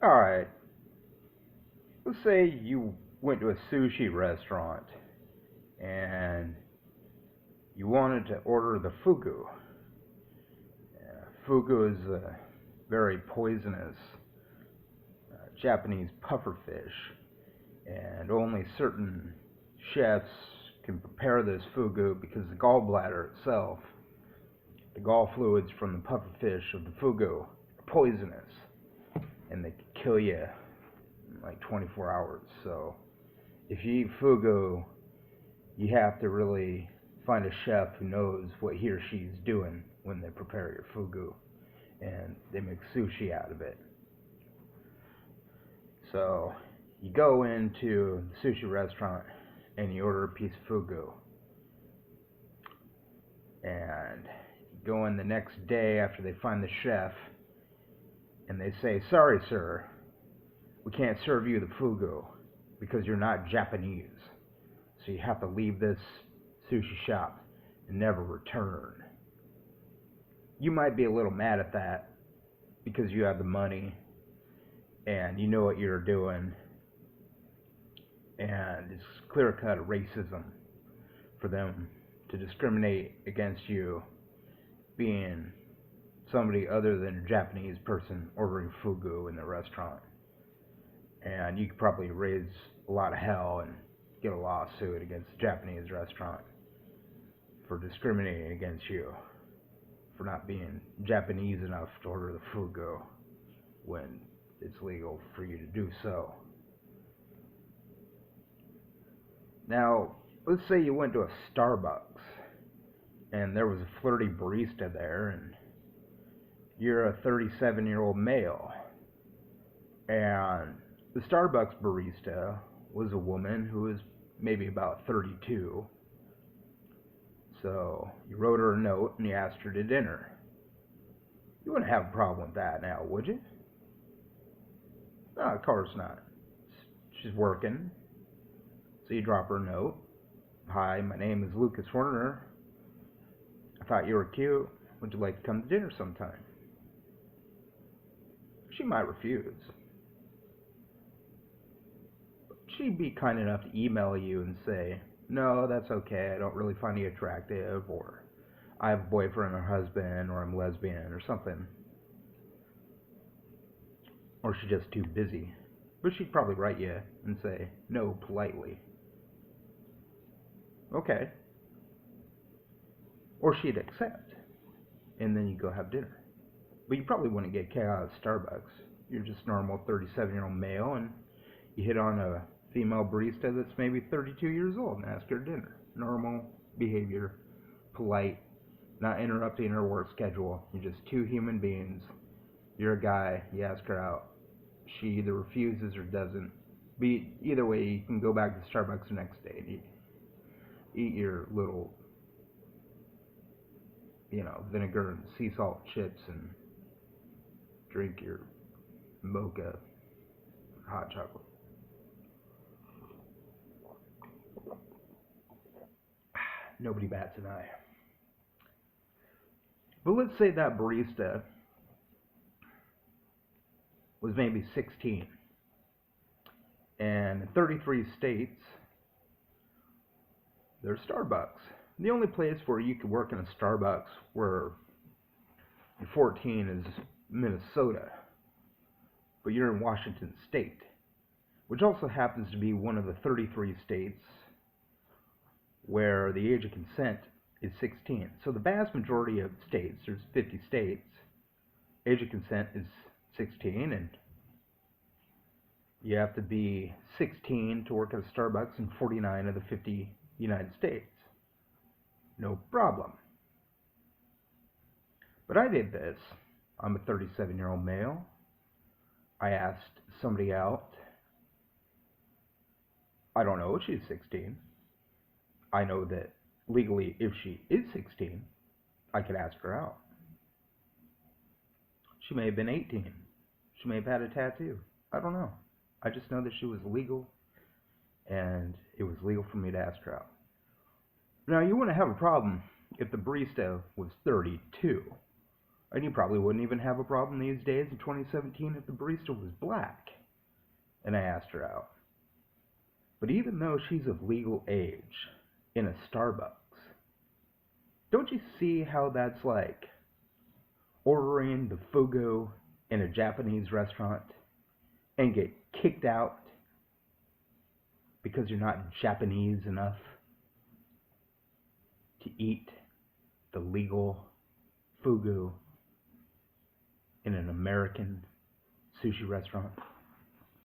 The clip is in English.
Alright, let's say you went to a sushi restaurant and you wanted to order the fugu. Fugu is a very poisonous Japanese pufferfish, and only certain chefs can prepare this fugu because the gallbladder itself, the gall fluids from the pufferfish of the fugu, are poisonous and they can kill you in like 24 hours. So if you eat fugu, you have to really find a chef who knows what he or she's doing when they prepare your fugu, and they make sushi out of it. So you go into the sushi restaurant and you order a piece of fugu, and you go in the next day after they find the chef and they say, "Sorry sir, we can't serve you the fugu because you're not Japanese, so you have to leave this sushi shop and never return." You might be a little mad at that because you have the money and you know what you're doing, and it's clear-cut racism for them to discriminate against you being somebody other than a Japanese person ordering fugu in the restaurant. And you could probably raise a lot of hell and get a lawsuit against the Japanese restaurant for discriminating against you for not being Japanese enough to order the fugu when it's legal for you to do so. Now, let's say you went to a Starbucks and there was a flirty barista there, and you're a 37-year-old male, and the Starbucks barista was a woman who was maybe about 32. So you wrote her a note and you asked her to dinner. You wouldn't have a problem with that now, would you? No, of course not. She's working. So you drop her a note. "Hi, my name is Lucas Werner. I thought you were cute. Would you like to come to dinner sometime?" She might refuse. But she'd be kind enough to email you and say, "No, that's okay. I don't really find you attractive," or "I have a boyfriend or husband," or "I'm lesbian," or something. Or she's just too busy. But she'd probably write you and say no politely. Okay. Or she'd accept, and then you go have dinner. But you probably wouldn't get kicked out of Starbucks. You're just a normal 37-year-old male, and you hit on a female barista that's maybe 32 years old and ask her to dinner. Normal behavior, polite, not interrupting her work schedule. You're just two human beings. You're a guy, you ask her out. She either refuses or doesn't. Either way, you can go back to Starbucks the next day and eat your little, vinegar and sea salt chips and drink your mocha hot chocolate. Nobody bats an eye. But let's say that barista was maybe 16, and in 33 states there's Starbucks. The only place where you could work in a Starbucks where you're 14 is Minnesota, but you're in Washington State, which also happens to be one of the 33 states where the age of consent is 16. So the vast majority of states, there's 50 states, age of consent is 16, and you have to be 16 to work at a Starbucks in 49 of the 50 United States. No problem. But I did this. I'm a 37-year-old male. I asked somebody out. I don't know if she's 16. I know that legally, if she is 16, I could ask her out. She may have been 18. She may have had a tattoo. I don't know. I just know that she was legal, and it was legal for me to ask her out. Now, you wouldn't have a problem if the barista was 32. And you probably wouldn't even have a problem these days in 2017 if the barista was black. And I asked her out. But even though she's of legal age in a Starbucks, don't you see how that's like ordering the Fugu in a Japanese restaurant and get kicked out because you're not Japanese enough to eat the legal Fugu in an American sushi restaurant?